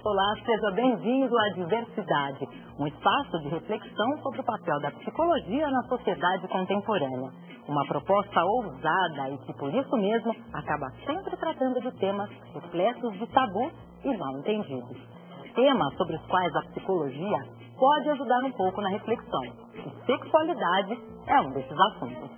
Olá, seja bem-vindo à Diversidade, um espaço de reflexão sobre o papel da psicologia na sociedade contemporânea. Uma proposta ousada e que, por isso mesmo, acaba sempre tratando de temas repletos de tabus e mal entendidos. Temas sobre os quais a psicologia pode ajudar um pouco na reflexão. E sexualidade é um desses assuntos.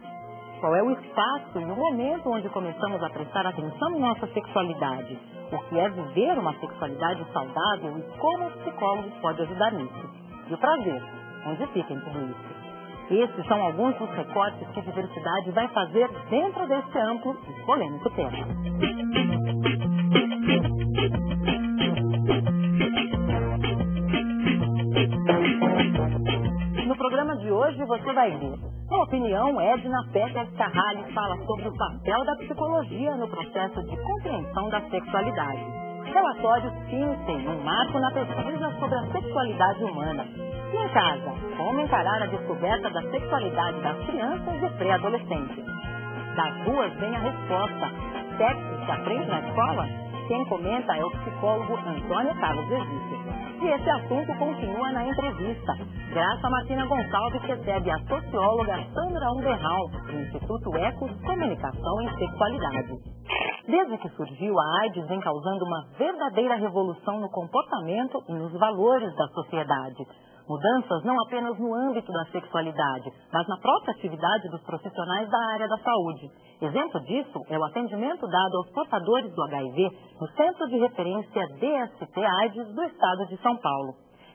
Qual é o espaço e o momento onde começamos a prestar atenção em nossa sexualidade? O que é viver uma sexualidade saudável e como o psicólogo pode ajudar nisso? E o prazer, onde fica em tudo isso? Esses são alguns dos recortes que a diversidade vai fazer dentro desse amplo e polêmico tema. No programa de hoje você vai ver. Na opinião, Edna Peters Carrali fala sobre o papel da psicologia no processo de compreensão da sexualidade. Relatório Kinsey, um marco na pesquisa sobre a sexualidade humana. E em casa, como encarar a descoberta da sexualidade das crianças e pré-adolescentes. Das ruas vem a resposta. Sexo se aprende na escola? Quem comenta é o psicólogo Antônio Carlos Egípcio. E esse assunto continua na entrevista. Graça Martina Gonçalves recebe a socióloga Sandra Underhall, do Instituto Ecos Comunicação e Sexualidade. Desde que surgiu, a AIDS vem causando uma verdadeira revolução no comportamento e nos valores da sociedade. Mudanças não apenas no âmbito da sexualidade, mas na própria atividade dos profissionais da área da saúde. Exemplo disso é o atendimento dado aos portadores do HIV no Centro de Referência DST-AIDS do Estado de São Paulo.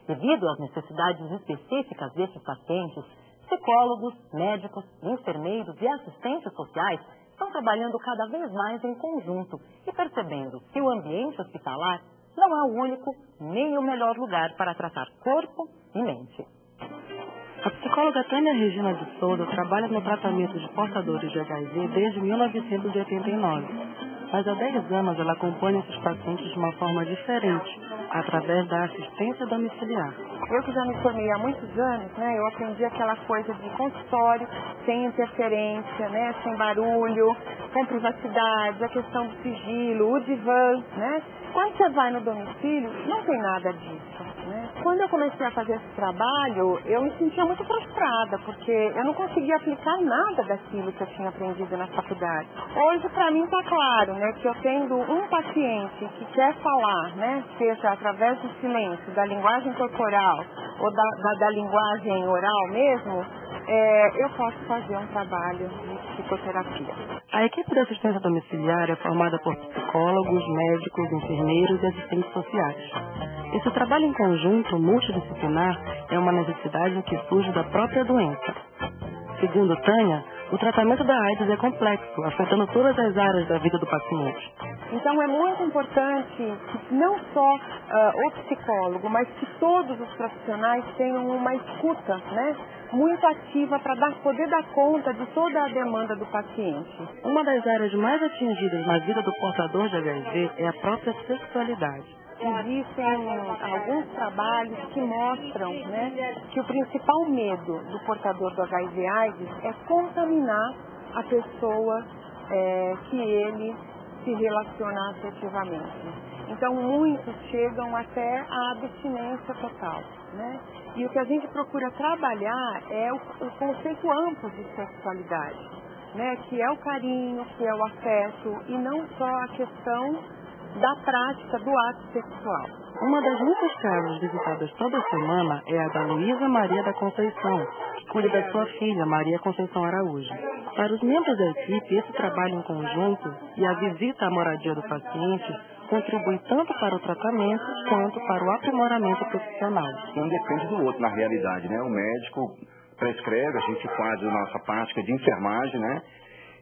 Devido às necessidades específicas desses pacientes, psicólogos, médicos, enfermeiros e assistentes sociais estão trabalhando cada vez mais em conjunto e percebendo que o ambiente hospitalar não é o único nem o melhor lugar para tratar corpo e mente. A psicóloga Tânia Regina de Souza trabalha no tratamento de portadores de HIV desde 1989. Mas há 10 anos ela acompanha esses pacientes de uma forma diferente, através da assistência domiciliar. Eu que já me formei há muitos anos, eu aprendi aquela coisa de consultório, sem interferência, sem barulho, com privacidade, a questão do sigilo, o divã, Quando você vai no domicílio, não tem nada disso, Quando eu comecei a fazer esse trabalho, eu me sentia muito frustrada, porque eu não conseguia aplicar nada daquilo que eu tinha aprendido na faculdade. Hoje, para mim, está claro, que eu tendo um paciente que quer falar, seja através do silêncio, da linguagem corporal ou da linguagem oral mesmo, eu posso fazer um trabalho de psicoterapia. A equipe de assistência domiciliar é formada por psicólogos, médicos, enfermeiros e assistentes sociais. Esse trabalho em conjunto, multidisciplinar, é uma necessidade que surge da própria doença. Segundo Tânia, o tratamento da AIDS é complexo, afetando todas as áreas da vida do paciente. Então é muito importante que não só o psicólogo, mas que todos os profissionais tenham uma escuta, muito ativa para poder dar conta de toda a demanda do paciente. Uma das áreas mais atingidas na vida do portador de HIV é a própria sexualidade. Existem alguns trabalhos que mostram que o principal medo do portador do HIV/AIDS é contaminar a pessoa que ele se relaciona afetivamente. Então, muitos chegam até a abstinência total. E o que a gente procura trabalhar é o conceito amplo de sexualidade, que é o carinho, que é o afeto, e não só a questão da prática do ato sexual. Uma das muitas casas visitadas toda semana é a da Luísa Maria da Conceição, que cuida da sua filha, Maria Conceição Araújo. Para os membros da equipe, esse trabalho em conjunto e a visita à moradia do paciente contribui tanto para o tratamento quanto para o aprimoramento profissional. Um depende do outro, na realidade, O médico prescreve, a gente faz a nossa prática de enfermagem,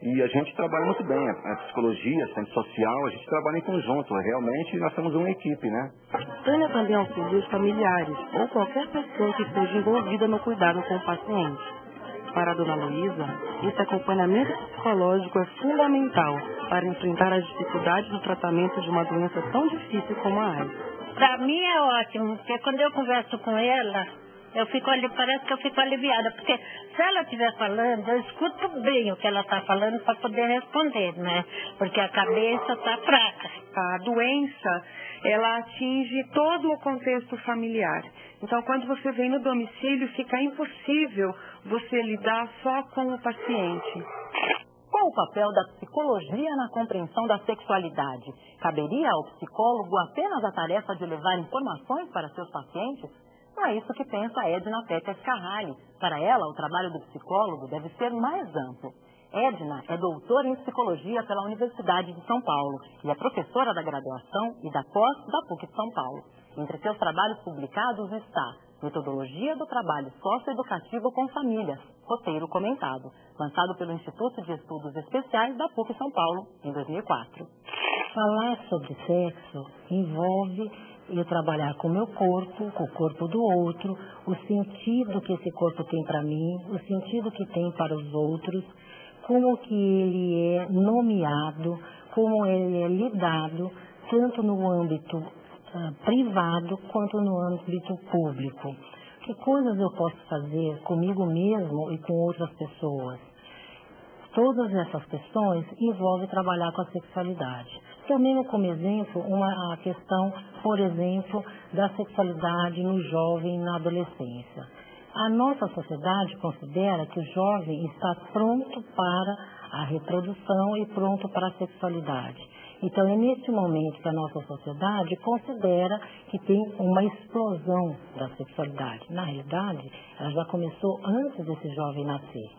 E a gente trabalha muito bem, a psicologia, a assistente social, a gente trabalha em conjunto. Realmente nós somos uma equipe, Tânia também auxilia os familiares ou qualquer pessoa que esteja envolvida no cuidado com o paciente. Para a dona Luísa, esse acompanhamento psicológico é fundamental para enfrentar as dificuldades do tratamento de uma doença tão difícil como a AIDS. Para mim é ótimo, porque quando eu converso com ela, Parece que eu fico aliviada, porque se ela estiver falando, eu escuto bem o que ela está falando para poder responder, né? Porque a cabeça está fraca. A doença, ela atinge todo o contexto familiar. Então, quando você vem no domicílio, fica impossível você lidar só com o paciente. Qual o papel da psicologia na compreensão da sexualidade? Caberia ao psicólogo apenas a tarefa de levar informações para seus pacientes? Não é isso que pensa Edna Peters Carrali. Para ela, o trabalho do psicólogo deve ser mais amplo. Edna é doutora em psicologia pela Universidade de São Paulo e é professora da graduação e da pós da PUC de São Paulo. Entre seus trabalhos publicados está Metodologia do Trabalho Socioeducativo com Famílias, roteiro comentado, lançado pelo Instituto de Estudos Especiais da PUC São Paulo, em 2004. Falar sobre sexo envolve eu trabalhar com o meu corpo, com o corpo do outro, o sentido que esse corpo tem para mim, o sentido que tem para os outros, como que ele é nomeado, como ele é lidado, tanto no âmbito privado quanto no âmbito público. Que coisas eu posso fazer comigo mesmo e com outras pessoas? Todas essas questões envolvem trabalhar com a sexualidade. Tomemos como exemplo a questão, por exemplo, da sexualidade no jovem e na adolescência. A nossa sociedade considera que o jovem está pronto para a reprodução e pronto para a sexualidade. Então, é nesse momento que a nossa sociedade considera que tem uma explosão da sexualidade. Na realidade, ela já começou antes desse jovem nascer.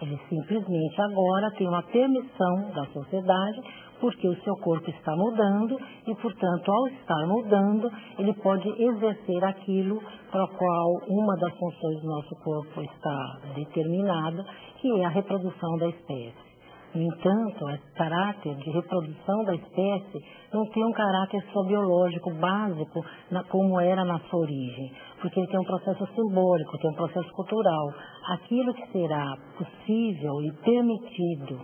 Ele simplesmente agora tem uma permissão da sociedade, porque o seu corpo está mudando e, portanto, ao estar mudando, ele pode exercer aquilo para o qual uma das funções do nosso corpo está determinada, que é a reprodução da espécie. No entanto, esse caráter de reprodução da espécie não tem um caráter só biológico básico, como era na sua origem, porque ele tem um processo simbólico, tem um processo cultural. Aquilo que será possível e permitido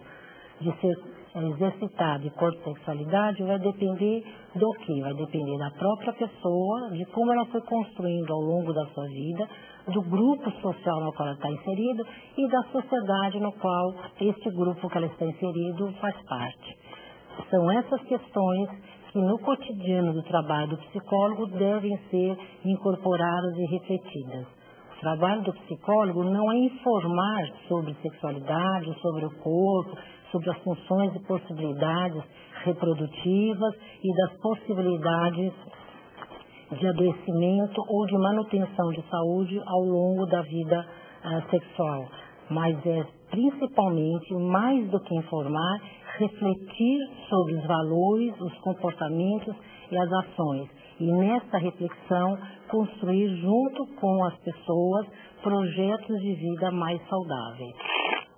de ser exercitado em corpo-sexualidade vai depender do quê? Vai depender da própria pessoa, de como ela foi construindo ao longo da sua vida, do grupo social no qual ela está inserida e da sociedade no qual este grupo que ela está inserido faz parte. São essas questões que no cotidiano do trabalho do psicólogo devem ser incorporadas e refletidas. O trabalho do psicólogo não é informar sobre sexualidade, sobre o corpo, sobre as funções e possibilidades reprodutivas e das possibilidades de adoecimento ou de manutenção de saúde ao longo da vida sexual. Mas é principalmente, mais do que informar, refletir sobre os valores, os comportamentos e as ações. E nessa reflexão, construir junto com as pessoas projetos de vida mais saudáveis.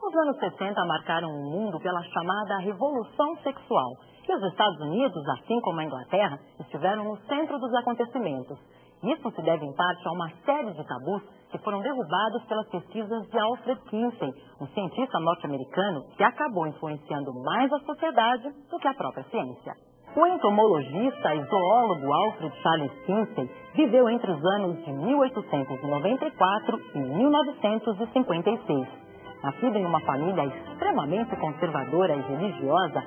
Os anos 60 marcaram o mundo pela chamada Revolução Sexual. E os Estados Unidos, assim como a Inglaterra, estiveram no centro dos acontecimentos. Isso se deve, em parte, a uma série de tabus que foram derrubados pelas pesquisas de Alfred Kinsey, um cientista norte-americano que acabou influenciando mais a sociedade do que a própria ciência. O entomologista e zoólogo Alfred Charles Kinsey viveu entre os anos de 1894 e 1956. Nascido em uma família extremamente conservadora e religiosa,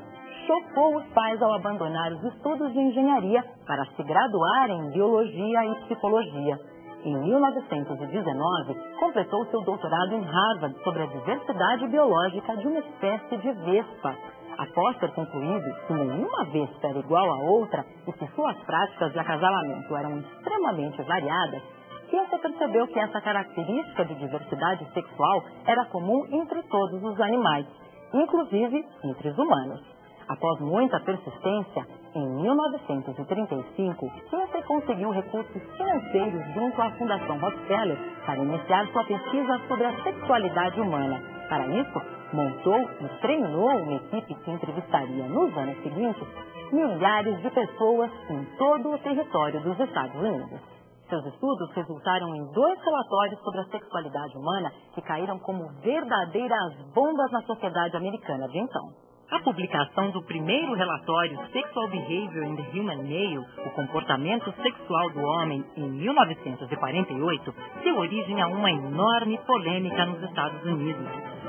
chocou os pais ao abandonar os estudos de engenharia para se graduar em biologia e psicologia. Em 1919, completou seu doutorado em Harvard sobre a diversidade biológica de uma espécie de vespa. Após ter concluído que nenhuma vespa era igual à outra e que suas práticas de acasalamento eram extremamente variadas, Kinsey percebeu que essa característica de diversidade sexual era comum entre todos os animais, inclusive entre os humanos. Após muita persistência, em 1935, Kinsey conseguiu recursos financeiros junto à Fundação Rockefeller para iniciar sua pesquisa sobre a sexualidade humana. Para isso, montou e treinou uma equipe que entrevistaria nos anos seguintes milhares de pessoas em todo o território dos Estados Unidos. Seus estudos resultaram em 2 relatórios sobre a sexualidade humana que caíram como verdadeiras bombas na sociedade americana de então. A publicação do primeiro relatório Sexual Behavior in the Human Male, o comportamento sexual do homem, em 1948, deu origem a uma enorme polêmica nos Estados Unidos.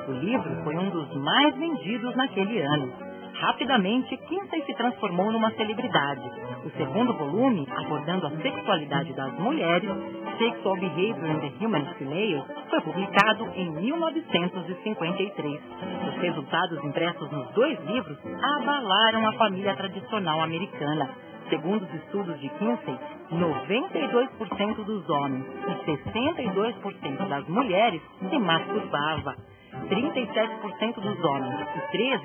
O livro foi um dos mais vendidos naquele ano. Rapidamente, Kinsey se transformou numa celebridade. O segundo volume, abordando a sexualidade das mulheres, Sexual Behavior in the Human Female, foi publicado em 1953. Os resultados impressos nos 2 livros abalaram a família tradicional americana. Segundo os estudos de Kinsey, 92% dos homens e 62% das mulheres se masturbava. 37% dos homens e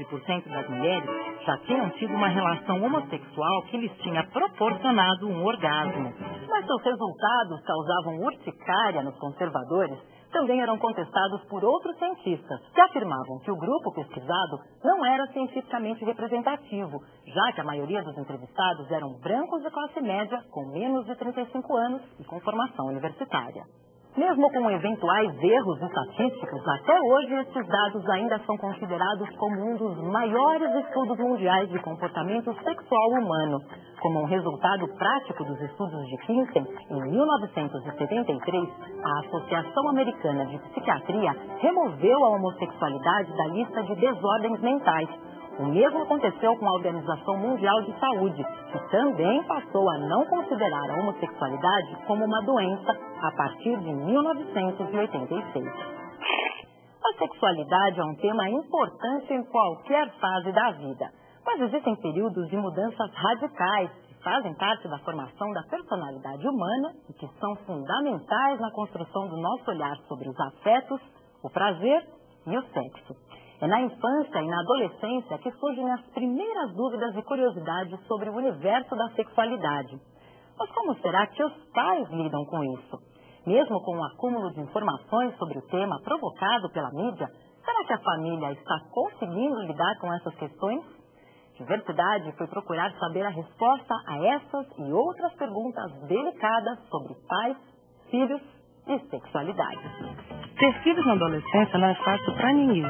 13% das mulheres já tinham tido uma relação homossexual que lhes tinha proporcionado um orgasmo. Mas seus resultados causavam urticária nos conservadores, também eram contestados por outros cientistas, que afirmavam que o grupo pesquisado não era cientificamente representativo, já que a maioria dos entrevistados eram brancos de classe média, com menos de 35 anos e com formação universitária. Mesmo com eventuais erros estatísticos, até hoje esses dados ainda são considerados como um dos maiores estudos mundiais de comportamento sexual humano. Como um resultado prático dos estudos de Kinsey, em 1973, a Associação Americana de Psiquiatria removeu a homossexualidade da lista de desordens mentais. O mesmo aconteceu com a Organização Mundial de Saúde, que também passou a não considerar a homossexualidade como uma doença a partir de 1986. A sexualidade é um tema importante em qualquer fase da vida, mas existem períodos de mudanças radicais que fazem parte da formação da personalidade humana e que são fundamentais na construção do nosso olhar sobre os afetos, o prazer e o sexo. É na infância e na adolescência que surgem as primeiras dúvidas e curiosidades sobre o universo da sexualidade. Mas como será que os pais lidam com isso? Mesmo com o acúmulo de informações sobre o tema provocado pela mídia, será que a família está conseguindo lidar com essas questões? Diversidade foi procurar saber a resposta a essas e outras perguntas delicadas sobre pais, filhos e sexualidade. Ter filhos na adolescência não é fácil para ninguém.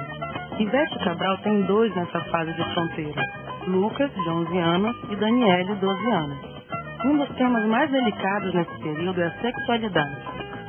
Ivete Cabral tem 2 nessa fase de fronteira, Lucas, de 11 anos, e Daniele, 12 anos. Um dos temas mais delicados nesse período é a sexualidade,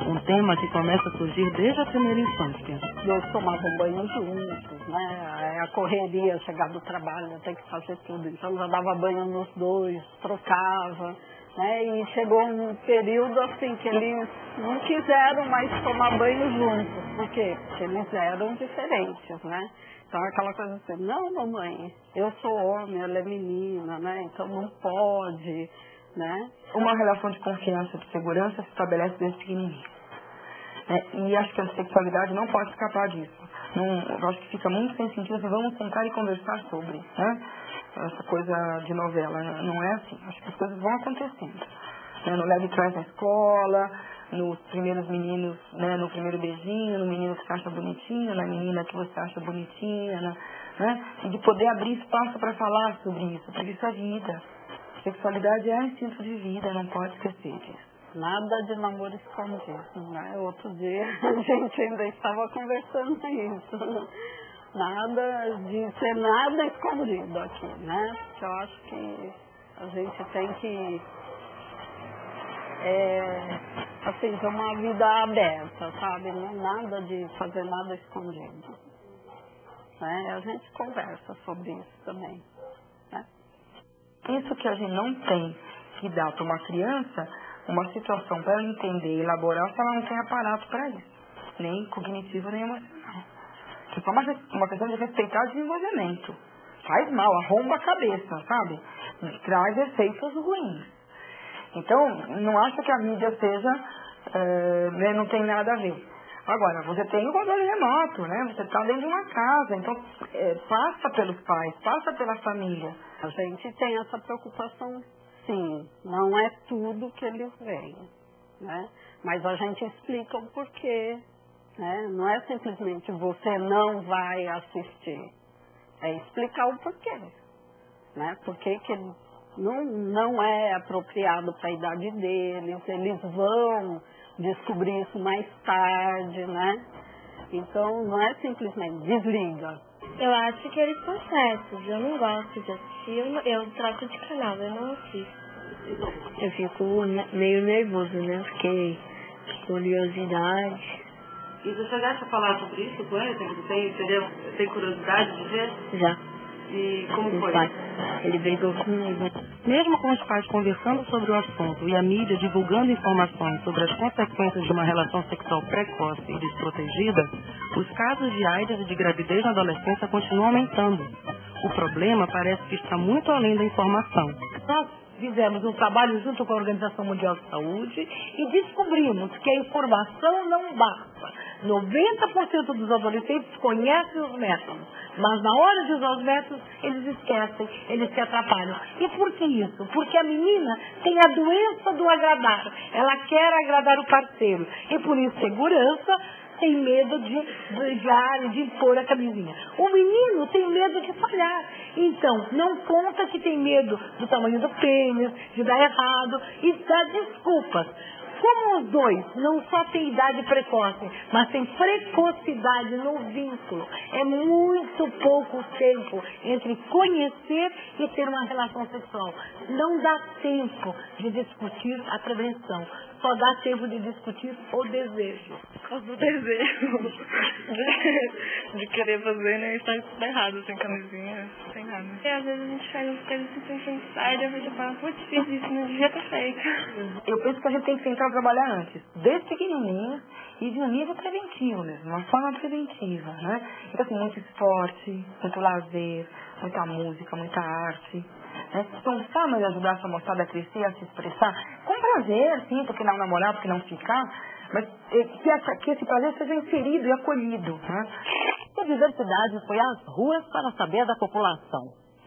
um tema que começa a surgir desde a primeira infância. Nós tomávamos banho juntos, né? A correria, chegar do trabalho, tem que fazer tudo. Então já dava banho nos 2, trocava, né? E chegou um período assim que eles não quiseram mais tomar banho juntos. Por quê? Porque eles eram diferentes, né? Então aquela coisa assim, não, mamãe, eu sou homem, ela é menina, né? Então não pode, né? Uma relação de confiança, de segurança se estabelece desde pequenininho. E acho que a sexualidade não pode escapar disso. Eu acho que fica muito sem sentido assim, vamos sentar e conversar sobre, né? Essa coisa de novela, não é assim. Acho que as coisas vão acontecendo. No leve trás na escola, nos primeiros meninos, né? No primeiro beijinho, no menino que você acha bonitinho, na menina que você acha bonitinha, né? E de poder abrir espaço para falar sobre isso, porque isso é vida. Sexualidade é instinto de vida, não pode esquecer disso. Nada de namoro escondido, né? Outro dia a gente ainda estava conversando isso. Nada de ser nada escondido aqui, né? Porque eu acho que a gente tem que assim, ter uma vida aberta, sabe? Não nada de fazer nada escondido. Né? A gente conversa sobre isso também. Né? Isso que a gente não tem que dar para uma criança, uma situação para ela entender e elaborar, se ela não tem aparato para isso. Nem cognitivo, nem emocional. É só uma questão de respeitar o desenvolvimento. Faz mal, arromba a cabeça, sabe? Traz efeitos ruins. Então, não acho que a mídia seja, não tem nada a ver. Agora, você tem o controle remoto, né? Você está dentro de uma casa, então passa pelos pais, passa pela família. A gente tem essa preocupação, sim. Não é tudo que eles veem, né? Mas a gente explica o porquê. Né? Não é simplesmente você não vai assistir, é explicar o porquê, né? Porque que não é apropriado para a idade deles, eles vão descobrir isso mais tarde, né? Então não é simplesmente desliga, Eu acho que eles são certos. Eu não gosto de assistir. Eu troco de canal, eu não assisto. Eu fico meio nervoso, né? Porque curiosidade. E você chegaste a falar sobre isso com ele? Tem curiosidade de ver? Já. E como foi? Pai. Ele brigou comigo. Mesmo com os pais conversando sobre o assunto e a mídia divulgando informações sobre as consequências de uma relação sexual precoce e desprotegida, os casos de AIDS e de gravidez na adolescência continuam aumentando. O problema parece que está muito além da informação. Nós fizemos um trabalho junto com a Organização Mundial de Saúde e descobrimos que a informação não basta. 90% dos adolescentes conhecem os métodos, mas na hora de usar os métodos, eles esquecem, eles se atrapalham. E por que isso? Porque a menina tem a doença do agradar. Ela quer agradar o parceiro. E por insegurança, tem medo de beijar, de impor a camisinha. O menino tem medo de falhar. Então, não conta que tem medo do tamanho do pênis, de dar errado e dá desculpas. Como os dois não só têm idade precoce, mas têm precocidade no vínculo, é muito pouco tempo entre conhecer e ter uma relação sexual. Não dá tempo de discutir a prevenção, só dá tempo de discutir o desejo. O desejo de querer fazer, né? Está tudo errado, sem camisinha, sem nada. E às vezes a gente faz as coisas sem pensar e depois eu falo, putz, fiz isso, não devia ter feito. Eu penso que a gente tem que tentar trabalhar antes, desde pequenininho e de um nível preventivo mesmo, uma forma preventiva, né? Então, assim, muito esporte, muito lazer, muita música, muita arte. Né? São formas de ajudar essa moçada a crescer, a se expressar, com prazer, sim, porque não namorar, porque não ficar, mas que esse prazer seja inserido e acolhido. Né? A diversidade foi às ruas para saber da população.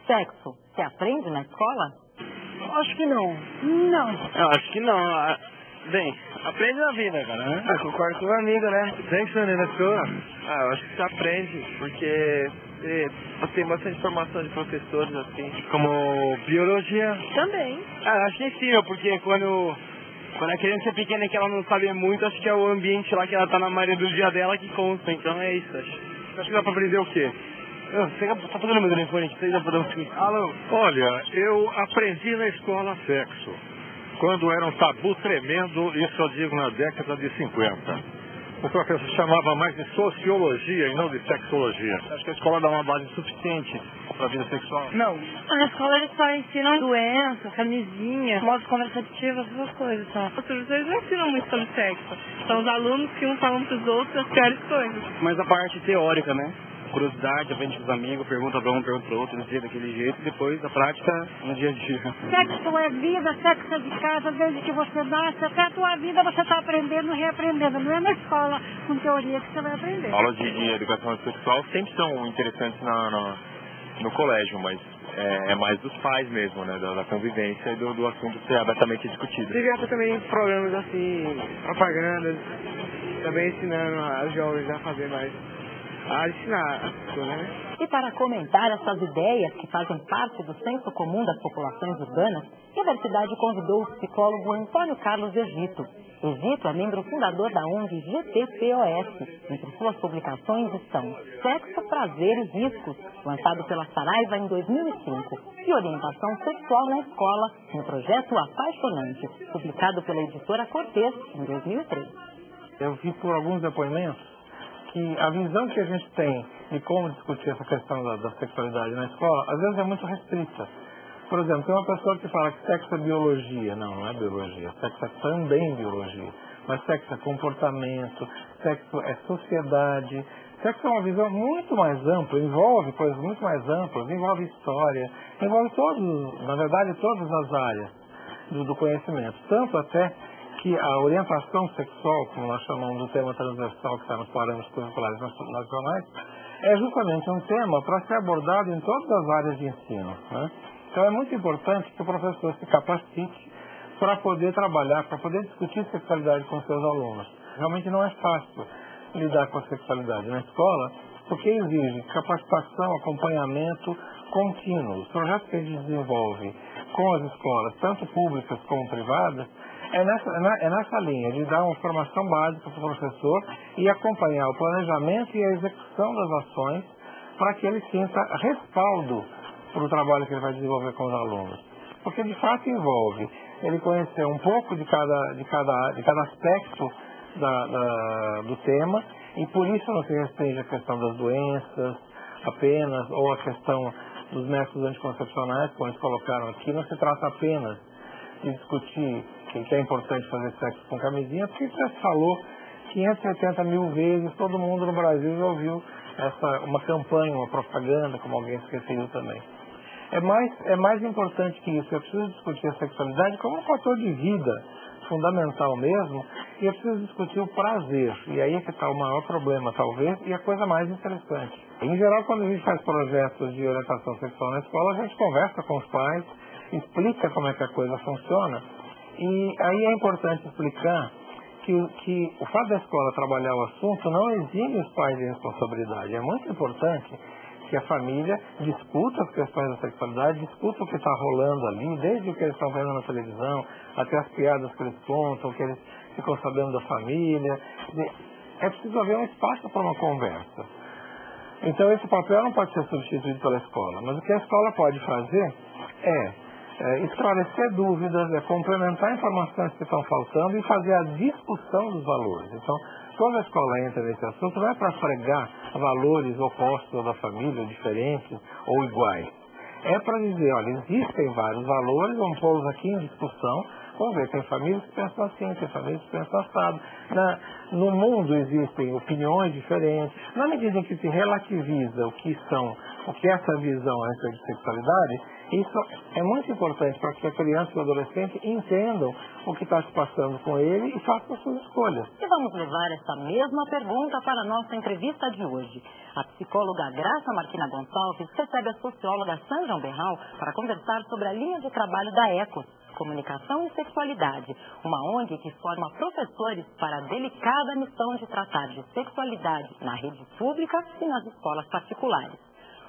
Sexo se aprende na escola? Acho que não. Não. Eu acho que não. Bem, aprende na vida, cara, né? Eu concordo com o amigo, né? Sexo na escola? Eu acho que se aprende, porque tem bastante formação de professores, assim. Como biologia? Também. Acho que sim, porque quando a criança é pequena e que ela não sabe muito, acho que é o ambiente lá que ela tá na maioria do dia dela que conta. Então é isso, acho que dá pra aprender o quê? Tá fazendo meu telefone aqui, você dá pra dar um... Alô? Olha, eu aprendi na escola sexo. Quando era um tabu tremendo, isso eu digo na década de 50. O professor chamava mais de sociologia e não de sexologia. Acho que a escola dá uma base suficiente para a vida sexual? Não. Na escola eles só ensinam doença, camisinha, modos conversativos, essas coisas, tá? Os professores não ensinam muito sobre sexo. São os alunos que um falam pros outros as piores coisas. Mas a parte teórica, né? Curiosidade, aprende com os amigos, pergunta para um, pergunta para outro, desse jeito, daquele jeito, e depois a prática no dia a dia. Sexo é vida, sexo é de casa, desde que você nasce, até a tua vida você está aprendendo e reaprendendo. Não é na escola com teoria que você vai aprender. Aulas de educação sexual sempre são interessantes no colégio, mas é mais dos pais mesmo, né? Da convivência e do assunto ser abertamente discutido. Diversa também programas assim, propagandas, também ensinando as jovens a fazer mais. A ensinar, né? E para comentar essas ideias que fazem parte do senso comum das populações urbanas, a Universidade convidou o psicólogo Antônio Carlos Egito. Egito é membro fundador da ONG GTPOS. Entre suas publicações estão Sexo, Prazer e Riscos, lançado pela Saraiva em 2005, e Orientação Sexual na Escola, um projeto apaixonante, publicado pela editora Cortez em 2003. Eu vi por alguns depoimentos que a visão que a gente tem de como discutir essa questão da sexualidade na escola, às vezes é muito restrita. Por exemplo, tem uma pessoa que fala que sexo é biologia. Não é biologia. Sexo é também biologia. Mas sexo é comportamento, sexo é sociedade. Sexo é uma visão muito mais ampla, envolve coisas muito mais amplas, envolve história, envolve todas as áreas do conhecimento. Tanto até que a orientação sexual, como nós chamamos do tema transversal que está nos parâmetros curriculares nacionais, é justamente um tema para ser abordado em todas as áreas de ensino, né? Então é muito importante que o professor se capacite para poder trabalhar, para poder discutir sexualidade com seus alunos. Realmente não é fácil lidar com a sexualidade na escola, porque exige capacitação, acompanhamento contínuo. Os projetos que a gente desenvolve com as escolas, tanto públicas como privadas, é nessa linha de dar uma formação básica para o professor e acompanhar o planejamento e a execução das ações para que ele sinta respaldo para o trabalho que ele vai desenvolver com os alunos. Porque de fato envolve ele conhecer um pouco de cada aspecto do tema, e por isso não se restringe a questão das doenças apenas, ou a questão dos métodos anticoncepcionais, como eles colocaram aqui. Não se trata apenas de discutir que é importante fazer sexo com camisinha, porque já se falou 580 mil vezes, todo mundo no Brasil já ouviu uma campanha, uma propaganda, como alguém se referiu também. É mais importante que isso. É preciso discutir a sexualidade como um fator de vida fundamental mesmo, e é preciso discutir o prazer. E aí é que está o maior problema, talvez, e a coisa mais interessante. Em geral, quando a gente faz projetos de orientação sexual na escola, a gente conversa com os pais, explica como é que a coisa funciona, e aí é importante explicar que o fato da escola trabalhar o assunto não exime os pais de responsabilidade. É muito importante que a família discuta as questões da sexualidade, discuta o que está rolando ali, desde o que eles estão vendo na televisão, até as piadas que eles contam, o que eles ficam sabendo da família. É preciso haver um espaço para uma conversa. Então esse papel não pode ser substituído pela escola, mas o que a escola pode fazer é esclarecer dúvidas, é complementar informações que estão faltando e fazer a discussão dos valores. Então, quando a escola entra nesse assunto, não é para fregar valores opostos da família, diferentes ou iguais. É para dizer, olha, existem vários valores, vamos pô-los aqui em discussão, vamos ver, tem famílias que pensam assim, tem famílias que pensam assado. No mundo existem opiniões diferentes. Na medida em que se relativiza o que é essa visão a respeito de sexualidade, isso é muito importante para que a criança e o adolescente entendam o que está se passando com ele e façam suas escolhas. E vamos levar essa mesma pergunta para a nossa entrevista de hoje. A psicóloga Graça Marquina Gonçalves recebe a socióloga Sandra Umberral para conversar sobre a linha de trabalho da ECOS, Comunicação e Sexualidade, uma ONG que forma professores para a delicada missão de tratar de sexualidade na rede pública e nas escolas particulares.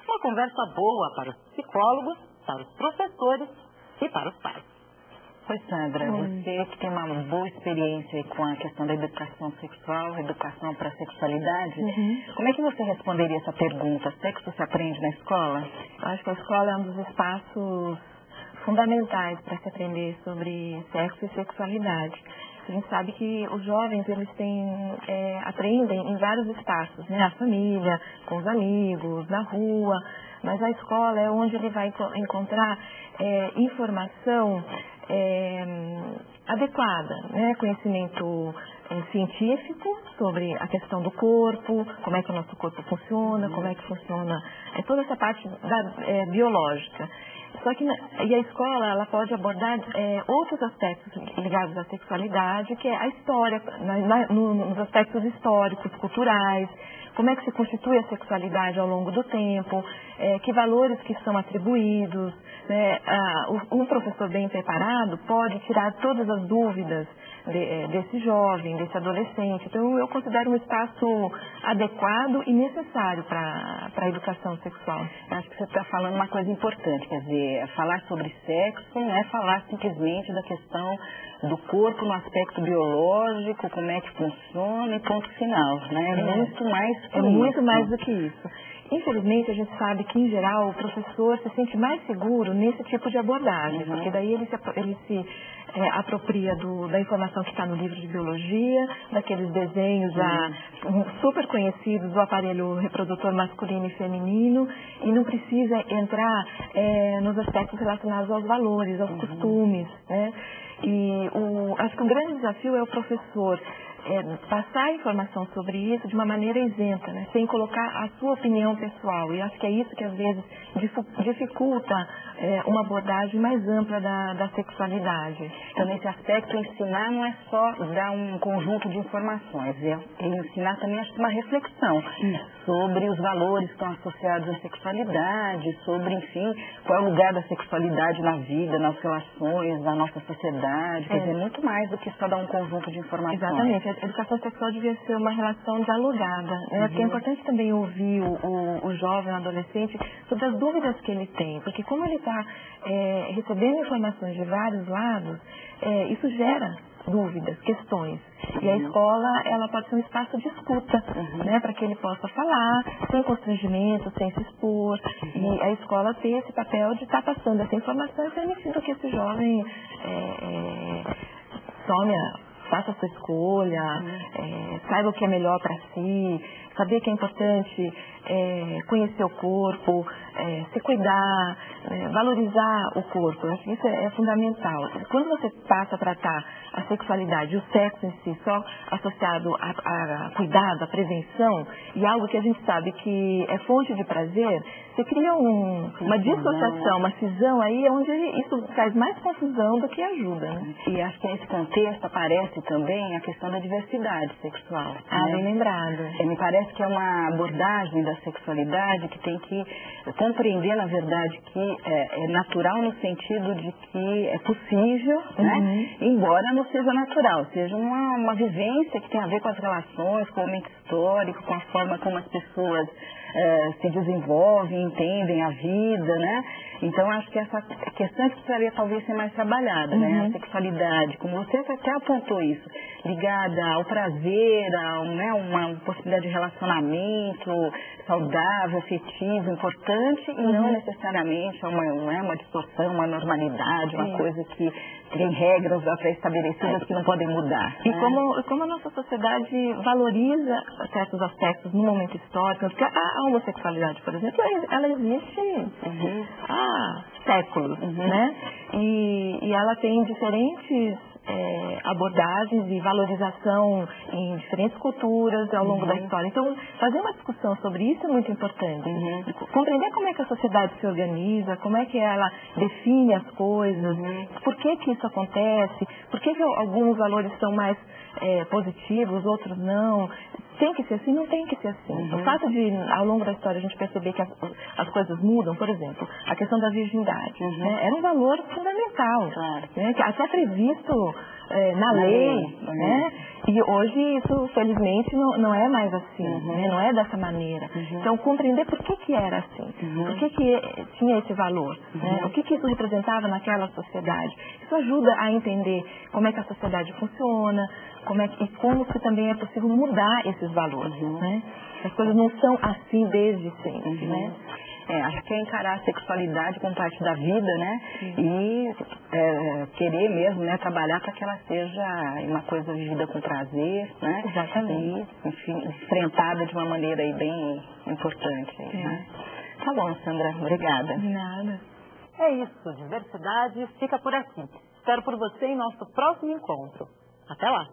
Uma conversa boa para os psicólogos, para os professores e para os pais. Oi, Sandra, você que tem uma boa experiência com a questão da educação sexual, educação para a sexualidade, como é que você responderia essa pergunta? Sexo se aprende na escola? Acho que a escola é um dos espaços fundamentais para se aprender sobre sexo e sexualidade. A gente sabe que os jovens, eles aprendem em vários espaços, né? A família, com os amigos, na rua, mas a escola é onde ele vai encontrar informação adequada, né? Conhecimento científico sobre a questão do corpo, como é que o nosso corpo funciona, como é que funciona toda essa parte biológica. Só que a escola, ela pode abordar outros aspectos ligados à sexualidade, que é a história, nos aspectos históricos, culturais, como é que se constitui a sexualidade ao longo do tempo, que valores que são atribuídos, né? Um professor bem preparado pode tirar todas as dúvidas desse jovem, desse adolescente. Então, eu considero um espaço adequado e necessário para a educação sexual. Acho que você está falando uma coisa importante, quer dizer, falar sobre sexo não é falar simplesmente da questão do corpo no aspecto biológico, como é que funciona e ponto final, né? É muito mais que isso. Muito mais do que isso. Infelizmente, a gente sabe que, em geral, o professor se sente mais seguro nesse tipo de abordagem, porque daí ele se apropria da informação que está no livro de biologia, daqueles desenhos já super conhecidos do aparelho reprodutor masculino e feminino, e não precisa entrar nos aspectos relacionados aos valores, aos costumes, né? E acho que o grande desafio é o professor passar a informação sobre isso de uma maneira isenta, né? Sem colocar a sua opinião pessoal. E acho que é isso que às vezes dificulta uma abordagem mais ampla da sexualidade. Então, nesse aspecto, ensinar não é só dar um conjunto de informações, é ensinar também, acho que, uma reflexão sobre os valores que estão associados à sexualidade, sobre, enfim, qual é o lugar da sexualidade na vida, nas relações, na nossa sociedade. Quer dizer, muito mais do que só dar um conjunto de informações. Exatamente. A educação sexual devia ser uma relação dialogada, né? Porque é importante também ouvir o jovem, o adolescente, sobre as dúvidas que ele tem, porque como ele está recebendo informações de vários lados, isso gera dúvidas, questões. E a escola, ela pode ser um espaço de escuta, né, para que ele possa falar, sem constrangimento, sem se expor. E a escola tem esse papel de estar passando essa informação e permitindo que esse jovem faça a sua escolha, saiba o que é melhor para si, saber que é importante conhecer o corpo, se cuidar, valorizar o corpo. Eu acho que isso é fundamental. Quando você passa a tratar a sexualidade, o sexo em si, só associado a cuidado, a prevenção, e algo que a gente sabe que é fonte de prazer, você cria uma dissociação, uma cisão aí, onde isso traz mais confusão do que ajuda. Né? E acho que nesse contexto aparece também a questão da diversidade sexual. Ah, bem lembrado. Me parece que é uma abordagem da sexualidade que tem que compreender, na verdade, que é natural no sentido de que é possível, né? Embora não seja natural, seja uma vivência que tem a ver com as relações, com o momento histórico, com a forma como as pessoas se desenvolvem, entendem a vida, né? Então, acho que essa questão que precisaria talvez ser mais trabalhada, né? A sexualidade, como você até apontou isso, ligada ao prazer, a uma possibilidade de relacionamento saudável, afetivo, importante, e não necessariamente uma distorção, uma normalidade, uma coisa que tem regras já pré-estabelecidas que não podem mudar. E como a nossa sociedade valoriza certos aspectos no momento histórico, porque a homossexualidade, por exemplo, ela existe há séculos, né? E ela tem diferentes abordagens e valorização em diferentes culturas ao longo da história. Então, fazer uma discussão sobre isso é muito importante. Compreender como é que a sociedade se organiza, como é que ela define as coisas, por que isso acontece, por que alguns valores são mais positivos, outros não. Tem que ser assim? Não tem que ser assim. O fato de, ao longo da história, a gente perceber que as coisas mudam, por exemplo, a questão da virgindade, né? Era um valor fundamental, né? Que até previsto na lei, né? E hoje isso, felizmente, não é mais assim, né? Não é dessa maneira. Então, compreender por que era assim, por que tinha esse valor, né? O que isso representava naquela sociedade. Isso ajuda a entender como é que a sociedade funciona, como que também é possível mudar esses valores, né? As coisas não são assim desde sempre, né? Acho que é encarar a sexualidade como parte da vida, né? E querer mesmo, né, trabalhar para que ela seja uma coisa vivida com prazer, né? Exatamente. E, enfim, enfrentada de uma maneira aí bem importante. Né? Tá bom, Sandra, obrigada. De nada. É isso, diversidade fica por aqui. Espero por você em nosso próximo encontro. Até lá!